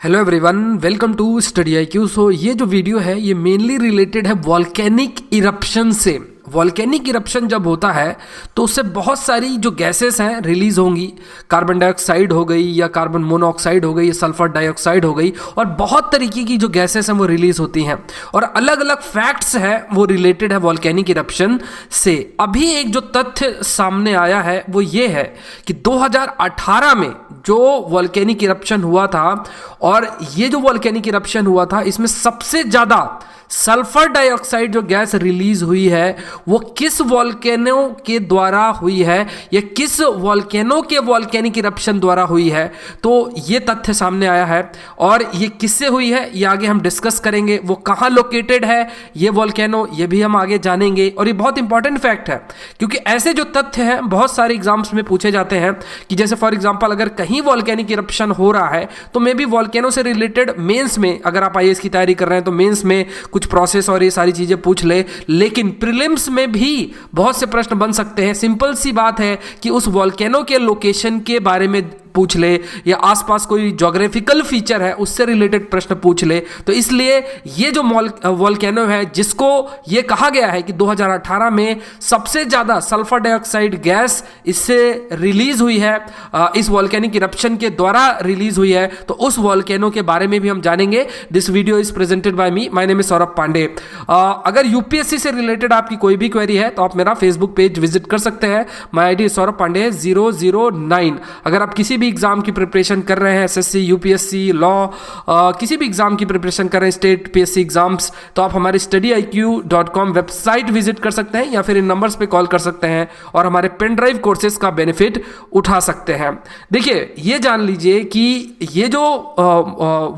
Hello everyone, welcome to study IQ। So ये जो video है ये मेनली रिलेटेड है वॉल्केनिक इरप्शन से। वॉल्केनिक इरप्शन जब होता है तो उससे बहुत सारी जो गैसेस हैं रिलीज होंगी। कार्बन डाइऑक्साइड हो गई या कार्बन मोनोऑक्साइड हो गई या सल्फर डाइऑक्साइड हो गई, और बहुत तरीके की जो गैसेस हैं वो रिलीज होती हैं और अलग अलग फैक्ट्स हैं वो रिलेटेड है वॉल्केनिक इरप्शन से। अभी एक जो तथ्य सामने आया है वो ये है कि 2018 में जो वॉल्केनिक इरप्शन हुआ था, और ये जो वॉल्केनिक इरप्शन हुआ था इसमें सबसे ज़्यादा सल्फर डाइऑक्साइड जो गैस रिलीज हुई है वो किस वॉल्केनो के द्वारा हुई है या किस वॉल्केनो के वॉल्केनिक इरप्शन द्वारा हुई है। तो ये तथ्य सामने आया है और ये किससे हुई है ये आगे हम डिस्कस करेंगे। वो कहाँ लोकेटेड है ये वॉल्केनो, ये भी हम आगे जानेंगे। और ये बहुत इंपॉर्टेंट फैक्ट है क्योंकि ऐसे जो तथ्य हैं बहुत सारे एग्जाम्स में पूछे जाते हैं कि जैसे फॉर एग्जाम्पल अगर कहीं वॉल्केनिक इरप्शन हो रहा है तो मे बी वॉल्केनो से रिलेटेड मेंस में, अगर आप IAS की तैयारी कर रहे हैं तो मेंस में कुछ प्रोसेस और ये सारी चीजें पूछ ले, लेकिन प्रीलिम्स में भी बहुत से प्रश्न बन सकते हैं। सिंपल सी बात है कि उस वॉल्केनो के लोकेशन के बारे में पूछ ले या आसपास कोई ज्योग्राफिकल फीचर है उससे रिलेटेड प्रश्न पूछ ले। तो इसलिए ये जो वॉल्केनो है जिसको ये कहा गया है कि 2018 में सबसे ज़्यादा सल्फर डाइऑक्साइड गैस इससे रिलीज हुई है, इस वॉल्केनिक इरप्शन के द्वारा रिलीज हुई है, तो उस वॉल्केनो के बारे में भी हम जानेंगे। This video is presented by me, my name is Saurabh Pandey. अगर UPSC से रिलेटेड आपकी कोई भी क्वेरी है तो आप मेरा फेसबुक पेज विजिट कर सकते हैं। माई ID सौरभ पांडे 009। अगर आप किसी भी एग्जाम की प्रिपरेशन कर रहे हैं, SSC, UPSC, लॉ, किसी भी एग्जाम की प्रिपरेशन कर रहे हैं, स्टेट PSC एग्जाम्स, तो आप हमारे studyiq.com वेबसाइट विजिट कर सकते हैं या फिर इन नंबर्स पे कॉल कर सकते हैं और हमारे पेन ड्राइव कोर्सेज का बेनिफिट उठा सकते हैं। देखिए, ये जान लीजिए कि ये जो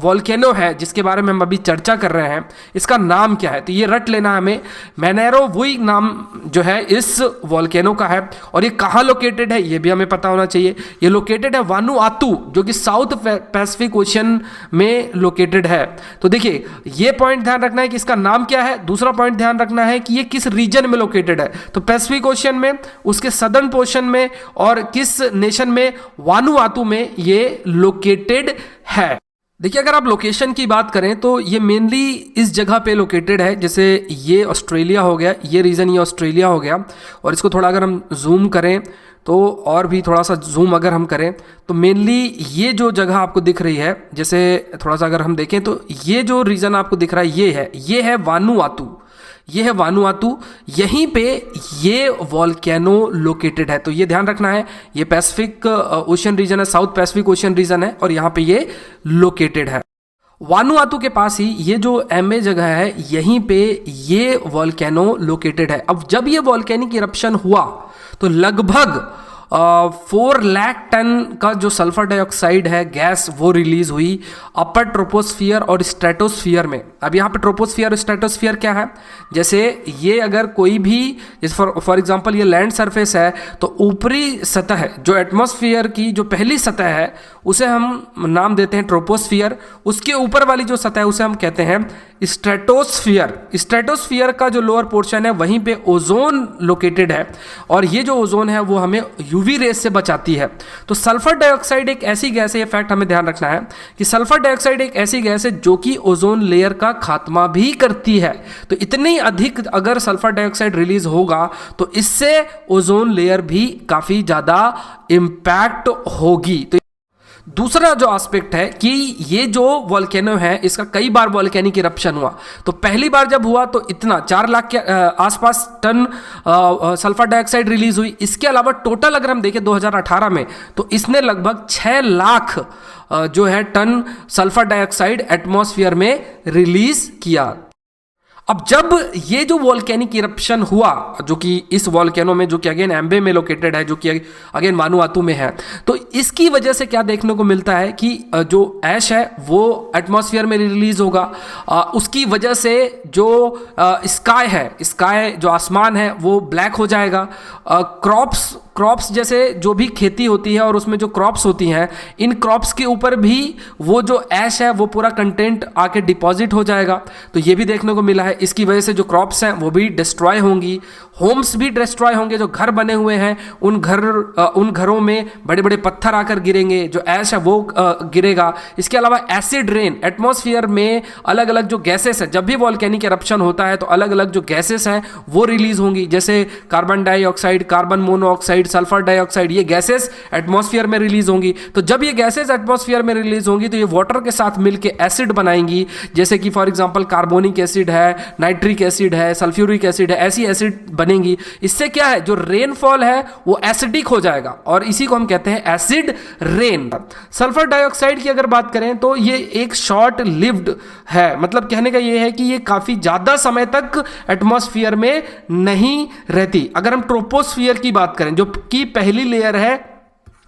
वॉल्केनो है जिसके बारे में हम अभी चर्चा कर रहे हैं इसका नाम क्या है, तो ये रट लेना हमें। मैनेरो वुई नाम जो है इस वॉल्केनो का है। और ये कहाँ लोकेटेड है ये भी हमें पता होना चाहिए। ये लोकेटेड है वानुआतू, जो कि साउथ पैसिफिक ओशन में लोकेटेड है। तो देखिए, ये पॉइंट ध्यान रखना है कि इसका नाम क्या है। दूसरा पॉइंट ध्यान रखना है कि ये किस रीजन में लोकेटेड है, तो पैसिफिक ओशन में, उसके सदर्न पोर्शन में, और किस नेशन में, वानुआतू में ये लोकेटेड है। देखिए, अगर आप लोकेशन की बात करें तो ये मेनली इस जगह पे लोकेटेड है। जैसे ये ऑस्ट्रेलिया हो गया, ये रीजन ये ऑस्ट्रेलिया हो गया, और इसको थोड़ा अगर हम जूम करें तो, और भी थोड़ा सा जूम अगर हम करें तो मेनली ये जो जगह आपको दिख रही है, जैसे थोड़ा सा अगर हम देखें तो ये जो रीजन आपको दिख रहा है ये है वानुआतू। ये है वानुआतू, यहीं पे ये वॉल्केनो लोकेटेड है। तो ये ध्यान रखना है, ये पैसिफिक ओशन रीजन है, साउथ पैसिफिक ओशन रीजन है, और यहाँ पे ये लोकेटेड है। वानुआतू के पास ही ये जो MA जगह है यहीं पे ये वॉल्केनो लोकेटेड है। अब जब ये वॉल्केनिक इरप्शन हुआ तो लगभग 4 लाख टन का जो सल्फर डाइऑक्साइड है गैस वो रिलीज हुई अपर ट्रोपोस्फियर और स्ट्रेटोस्फियर में। अब यहाँ पे ट्रोपोस्फियर और स्ट्रेटोस्फियर क्या है, जैसे ये अगर कोई भी, जैसे फॉर एग्जांपल ये लैंड सरफेस है तो ऊपरी सतह जो एटमॉस्फेयर की जो पहली सतह है उसे हम नाम देते हैं ट्रोपोस्फियर। उसके ऊपर वाली जो सतह है उसे हम कहते हैं स्ट्रेटोस्फियर। स्ट्रेटोस्फियर का जो लोअर पोर्शन है वहीं पे ओजोन लोकेटेड है, और ये जो ओजोन है वो हमें UV रेस से बचाती है। तो सल्फर डाइऑक्साइड एक ऐसी गैस है, ये फैक्ट हमें ध्यान रखना है कि सल्फर डाइऑक्साइड एक ऐसी गैस है जो कि ओजोन लेयर का खात्मा भी करती है। तो इतनी अधिक अगर सल्फर डाइऑक्साइड रिलीज होगा तो इससे ओजोन लेयर भी काफी ज्यादा इंपैक्ट होगी। तो दूसरा जो एस्पेक्ट है कि ये जो वॉल्केनो है इसका कई बार वॉल्केनिक इरप्शन हुआ। तो पहली बार जब हुआ तो इतना 4 लाख के आसपास टन सल्फर डाइऑक्साइड रिलीज हुई। इसके अलावा टोटल अगर हम देखें 2018 में तो इसने लगभग 6 लाख जो है टन सल्फर डाइऑक्साइड एटमॉस्फेयर में रिलीज किया। अब जब ये जो वॉल्केनिक इरप्शन हुआ जो कि इस वॉल्केनो में, जो कि अगेन MB में लोकेटेड है, जो कि अगेन वानुआतू में है, तो इसकी वजह से क्या देखने को मिलता है कि जो ऐश है वो एटमॉस्फेयर में रिलीज होगा। उसकी वजह से जो स्काई है, स्काई जो आसमान है वो ब्लैक हो जाएगा। क्रॉप्स जैसे जो भी खेती होती है और उसमें जो क्रॉप्स होती हैं, इन क्रॉप्स के ऊपर भी वो जो ऐश है वो पूरा कंटेंट आके डिपॉजिट हो जाएगा। तो ये भी देखने को मिला है। इसकी वजह से जो क्रॉप्स हैं वो भी डिस्ट्रॉय होंगी, होम्स भी डिस्ट्रॉय होंगे। जो घर बने हुए हैं उन घरों में बड़े बड़े पत्थर आकर गिरेंगे, जो ऐश है वो गिरेगा। इसके अलावा एसिड रेन, एटमॉस्फेयर में अलग अलग जो गैसेस है, जब भी वॉल्केनिक एरप्शन होता है तो अलग अलग जो गैसेस हैं वो रिलीज होंगी, जैसे carbon dioxide, carbon monoxide, sulphur dioxide, ये गैसेस एटमॉस्फेयर में रिलीज होंगी। तो जब ये गैसेस एटमॉस्फेयर में रिलीज होंगी तो ये वाटर के साथ मिलकर एसिड बनाएंगी, जैसे कि फॉर एग्जांपल कार्बोनिक एसिड है, नाइट्रिक एसिड है, सल्फ्यूरिक एसिड है, ऐसी एसिड बनेंगी। इससे क्या है, जो रेनफॉल है वो एसिडिक हो जाएगा और इसी को हम कहते हैं एसिड रेन। सल्फर डाइऑक्साइड की अगर बात करें तो ये एक शॉर्ट लिव्ड है, मतलब कहने का ये है कि ये काफी ज्यादा समय तक एटमॉस्फेयर में नहीं रहती। अगर हम ट्रोपोस्फियर की बात करें, जो कि पहली लेयर है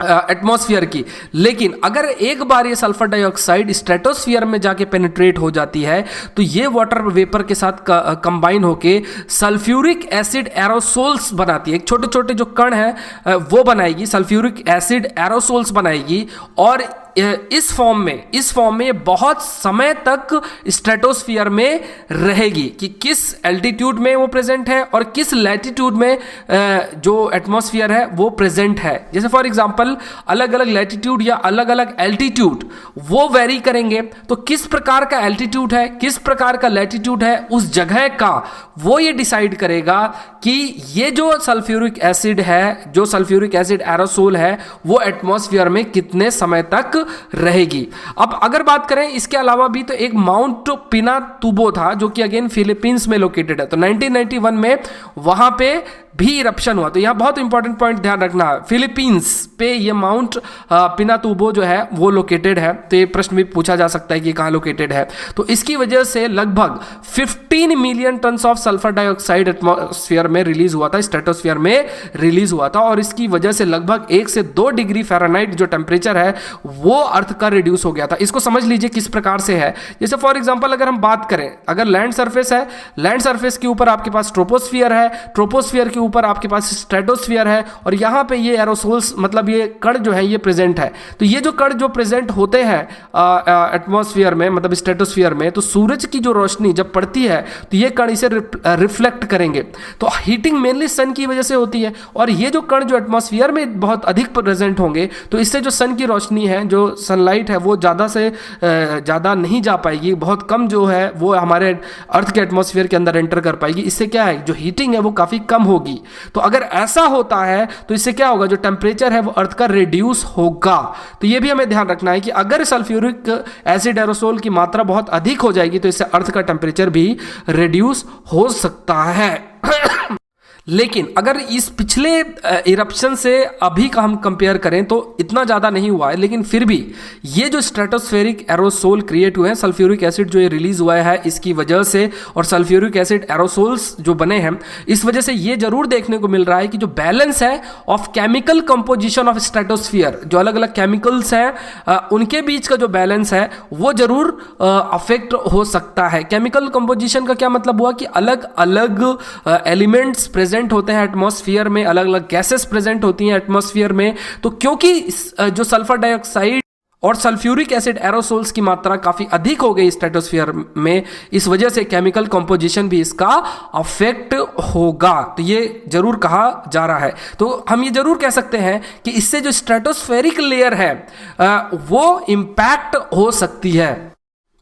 एटमॉस्फेयर की, लेकिन अगर एक बार ये सल्फर डाइऑक्साइड स्ट्रेटोस्फियर में जाके पेनिट्रेट हो जाती है तो ये वाटर वेपर के साथ कंबाइन होके सल्फ्यूरिक एसिड एरोसोल्स बनाती है। एक छोटे छोटे जो कण हैं वो बनाएगी, सल्फ्यूरिक एसिड एरोसोल्स बनाएगी और इस फॉर्म में ये बहुत समय तक स्ट्रेटोस्फियर में रहेगी कि किस एल्टीट्यूड में वो प्रेजेंट है और किस लैटिट्यूड में जो एटमॉस्फेयर है वो प्रेजेंट है। जैसे फॉर एग्जांपल अलग अलग लैटिट्यूड या अलग अलग एल्टीट्यूड वो वेरी करेंगे, तो किस प्रकार का एल्टीट्यूड है, किस प्रकार का लैटिट्यूड है उस जगह का, वो ये डिसाइड करेगा कि ये जो सल्फ्यूरिक एसिड है, जो सल्फ्यूरिक एसिड एरोसोल है, वो एटमॉस्फेयर में कितने समय तक रहेगी। अब अगर बात करें इसके अलावा भी, तो एक माउंट पिनातुबो था जो कि अगेन फिलीपींस में लोकेटेड है। तो 1991 में वहां पे भी इरप्शन हुआ। तो यहां बहुत इंपॉर्टेंट पॉइंट ध्यान रखना है, फिलीपींस पे ये माउंट पिनातुबो जो है वो लोकेटेड है। तो ये प्रश्न भी पूछा जा सकता है कि कहां लोकेटेड है। तो इसकी वजह से लगभग 15 million ton of sulphur dioxide atmosphere में रिलीज हुआ था, स्ट्रेटोस्फेयर में रिलीज हुआ था, और इसकी वजह से लगभग 1 से 2 डिग्री फ़ारेनहाइट जो टेम्परेचर है वो अर्थ का रिड्यूस हो गया था। इसको समझ लीजिए किस प्रकार से है। जैसे फॉर एग्जांपल अगर हम बात करें, अगर लैंड सरफेस है, लैंड सरफेस के ऊपर आपके पास ट्रोपोस्फियर है, ट्रोपोस्फियर के ऊपर आपके पास स्ट्रेटोस्फियर है, और यहां पे ये एरोसोल्स मतलब ये कण जो है ये प्रेजेंट है। तो ये जो कण जो प्रेजेंट होते हैं एटमॉस्फेयर में, मतलब स्ट्रेटोस्फियर में, तो सूरज की जो रोशनी जब पड़ती है तो ये कण इसे रिफ्लेक्ट करेंगे। तो हीटिंग मेनली सन की वजह से होती है, और ये जो कण जो एटमॉस्फेयर में बहुत अधिक प्रेजेंट होंगे तो इससे जो सन की रोशनी है, जो सनलाइट है, वो ज़्यादा से ज़्यादा नहीं जा पाएगी, बहुत कम जो है वो हमारे अर्थ के एटमॉस्फेयर के अंदर एंटर कर पाएगी। इससे क्या है, जो हीटिंग है वो काफ़ी कम होगी। तो अगर ऐसा होता है तो इससे क्या होगा, जो टेम्परेचर है वो अर्थ का रिड्यूस होगा। तो ये भी हमें ध्यान रखना है कि अगर सल्फ्यूरिक एसिड एरोसोल की मात्रा बहुत अधिक हो जाएगी तो इससे अर्थ का टेम्परेचर भी रिड्यूस हो सकता है। लेकिन अगर इस पिछले इरप्शन से अभी का हम कंपेयर करें तो इतना ज़्यादा नहीं हुआ है, लेकिन फिर भी ये जो स्ट्रेटोस्फेरिक एरोसोल क्रिएट हुए हैं, सल्फ्यूरिक एसिड जो ये रिलीज हुआ है इसकी वजह से, और सल्फ्यूरिक एसिड एरोसोल्स जो बने हैं, इस वजह से ये जरूर देखने को मिल रहा है कि जो बैलेंस है of chemical composition of stratosphere, जो अलग अलग केमिकल्स हैं उनके बीच का जो बैलेंस है वो जरूर अफेक्ट हो सकता है। केमिकल कंपोजिशन का क्या मतलब हुआ कि अलग अलग एलिमेंट्स प्रेजेंट होते हैं एटमॉस्फेयर में, अलग अलग गैसेस प्रेजेंट होती हैं एटमॉस्फेयर में। तो क्योंकि जो सल्फर डाइऑक्साइड और सल्फ्यूरिक एसिड एरोसोल्स की मात्रा काफी अधिक हो गई स्ट्रेटोस्फीयर में, इस वजह से केमिकल कंपोजिशन भी इसका अफेक्ट होगा। तो ये जरूर कहा जा रहा है। तो हम ये जरूर कह सकते हैं कि इससे जो स्ट्रेटोस्फेरिक लेयर है वो इंपैक्ट हो सकती है।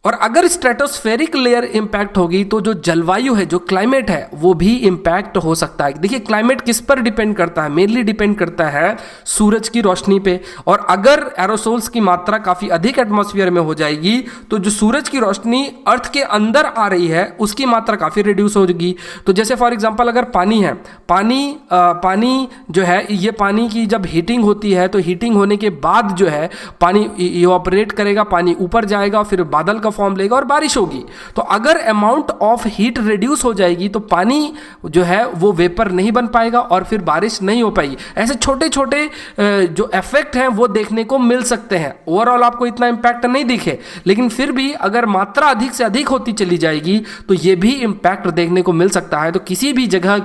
और अगर स्ट्रेटोस्फेरिक लेयर इंपैक्ट होगी तो जो जलवायु है, जो क्लाइमेट है, वो भी इंपैक्ट हो सकता है। देखिए क्लाइमेट किस पर डिपेंड करता है, मेनली डिपेंड करता है सूरज की रोशनी पे। और अगर एरोसोल्स की मात्रा काफ़ी अधिक एटमॉस्फेयर में हो जाएगी तो जो सूरज की रोशनी अर्थ के अंदर आ रही है उसकी मात्रा काफ़ी रिड्यूस होगी। तो जैसे फॉर एग्जाम्पल अगर पानी है, पानी जो है, ये पानी की जब हीटिंग होती है तो हीटिंग होने के बाद जो है पानी इवापोरेट करेगा, पानी ऊपर जाएगा, फिर बादल का फॉर्म लेगा और बारिश होगी। तो अगर अमाउंट ऑफ हीट रिड्यूस हो जाएगी तो पानी जो है वो वेपर नहीं बन पाएगा और फिर बारिश नहीं हो पाएगी। ऐसे छोटे छोटे जो इफेक्ट हैं वो देखने को मिल सकते हैं। ओवरऑल आपको इतना इंपैक्ट नहीं दिखे, लेकिन फिर भी अगर मात्रा अधिक से अधिक होती चली जाएगी तो ये भी इंपैक्ट देखने को मिल सकता है। तो किसी भी जगह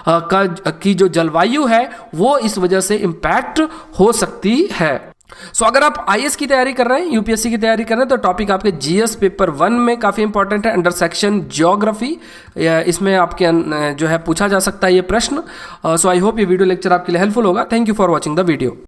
की जो जलवायु है वो इस वजह से इंपैक्ट हो सकती है। अगर आप आईएएस की तैयारी कर रहे हैं, यूपीएससी की तैयारी कर रहे हैं, तो टॉपिक आपके जीएस पेपर 1 में काफ़ी इंपॉर्टेंट है, अंडर सेक्शन ज्योग्राफी। इसमें आपके जो है पूछा जा सकता है ये प्रश्न। सो आई होप ये वीडियो लेक्चर आपके लिए हेल्पफुल होगा। Thank you for watching the video.